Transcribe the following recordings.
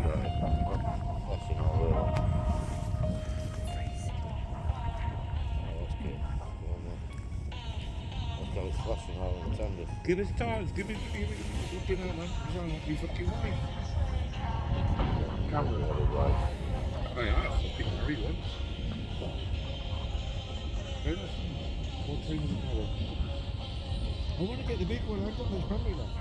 Flashing all the way along. Look how it's flashing all the tenders. Give us time, give us looking at man. It's on your fucking wife. Camera really bright. Oh yeah, I'll fucking married once. Very nice. 14 an hour. I want to get the big one, I've got this family left.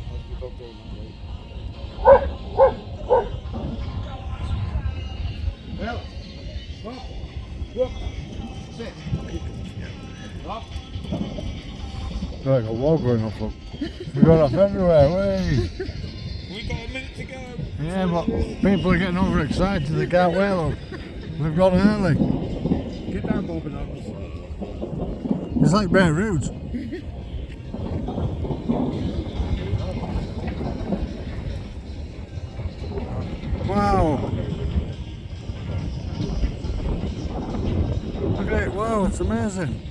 How's the dog going that way? Well, stop. Look. Sit. Stop. Like a wall going off. We've got off everywhere, wey. We've got a minute to go. Yeah, but people are getting overexcited, they can't wait long. We've gone early. Get down, Bob, and I'll It's like Beirut. Wow. Look at it, wow, it's amazing.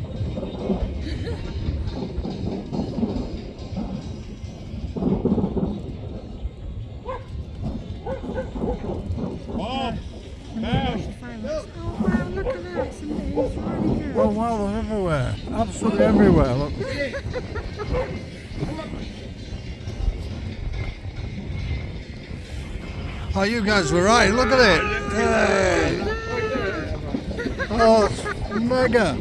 Bob! Down! Look at that, somebody's running out. Oh wow, they're everywhere. Absolutely everywhere, look. Oh, you guys were right, look at it. Hey. Oh, it's mega.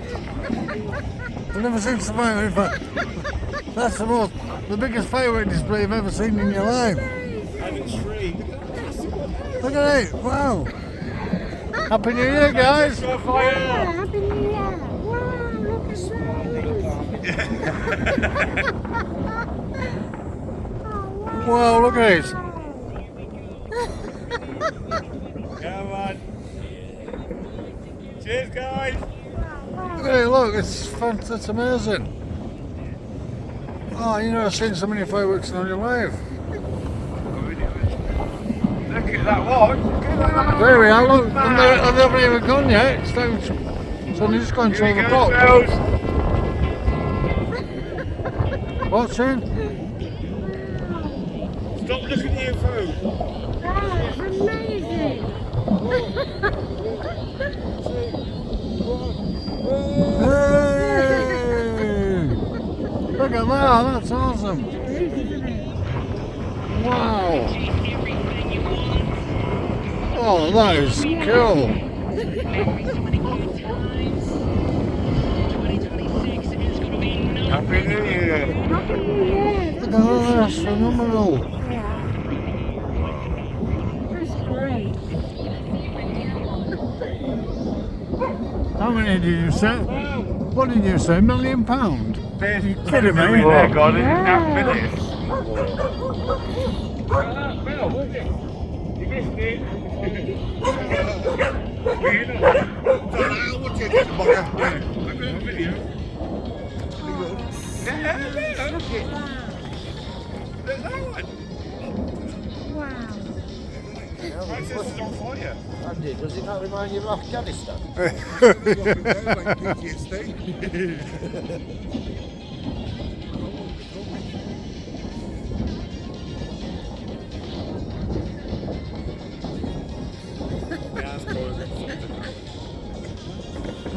I've never seen so much. In fact, that's the biggest firework display you've ever seen in your life. And it's free. Look at it, wow. Happy New Year, guys. Go fire! Happy New Year. Wow, look at that. Wow, look at it. Come on. Cheers, guys. Look at it, look, it's fantastic, it's amazing. Oh, you've never seen so many fireworks in all your life. Look at that watch. There we are, look, and they haven't even gone yet. It's only just gone through the top. What's in? Stop looking at your phone. That's amazing. Hey! Look at that, that's awesome. Wow. Oh, that is cool. Happy New Year. Look at that, that's phenomenal. That's great. How many did you say? What did you say? £1 million? There's You kidding me? there, God, in that minute. You missed it. I've got a video. Yeah, look it. There's that one. Wow. Manchester's on fire. Andy, does it not remind you of Afghanistan?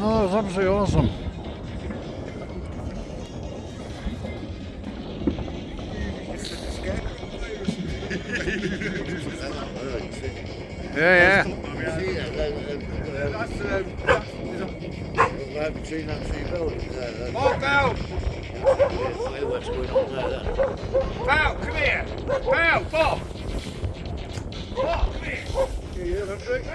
Oh, that's absolutely awesome. Yeah, Right between that three buildings there. Mark out! Fireworks going on there. Bow, come here! Bow, Bob! Bob, come here! Yeah, that's right.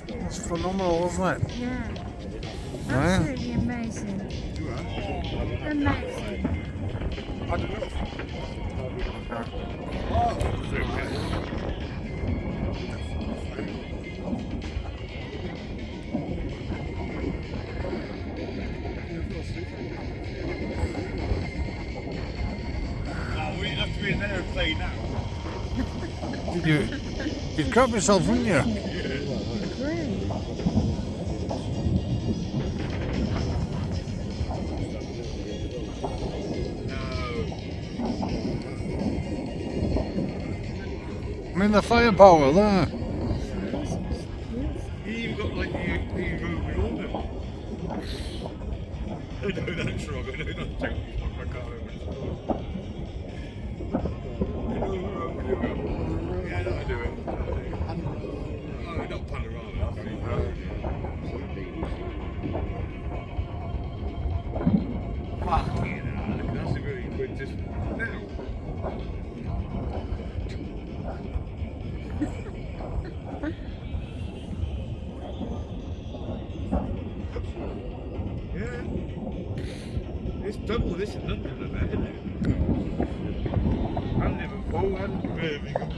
that's phenomenal, wasn't it? Yeah. Yeah. Absolutely amazing. Amazing. I don't know. in there and say now. You'd crap yourself, wouldn't you? I mean, the firepower there. You even got like the room with all them. I know that's wrong, I know that's totally wrong, I can't remember. Yeah, no, I do it. Oh, not panorama. Fucking hell, that's a really quick just now. Yeah. It's double this in London, I bet, isn't it? And Liverpool and Birmingham.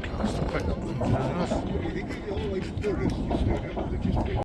Can't stop it. You think it's always bigger, you just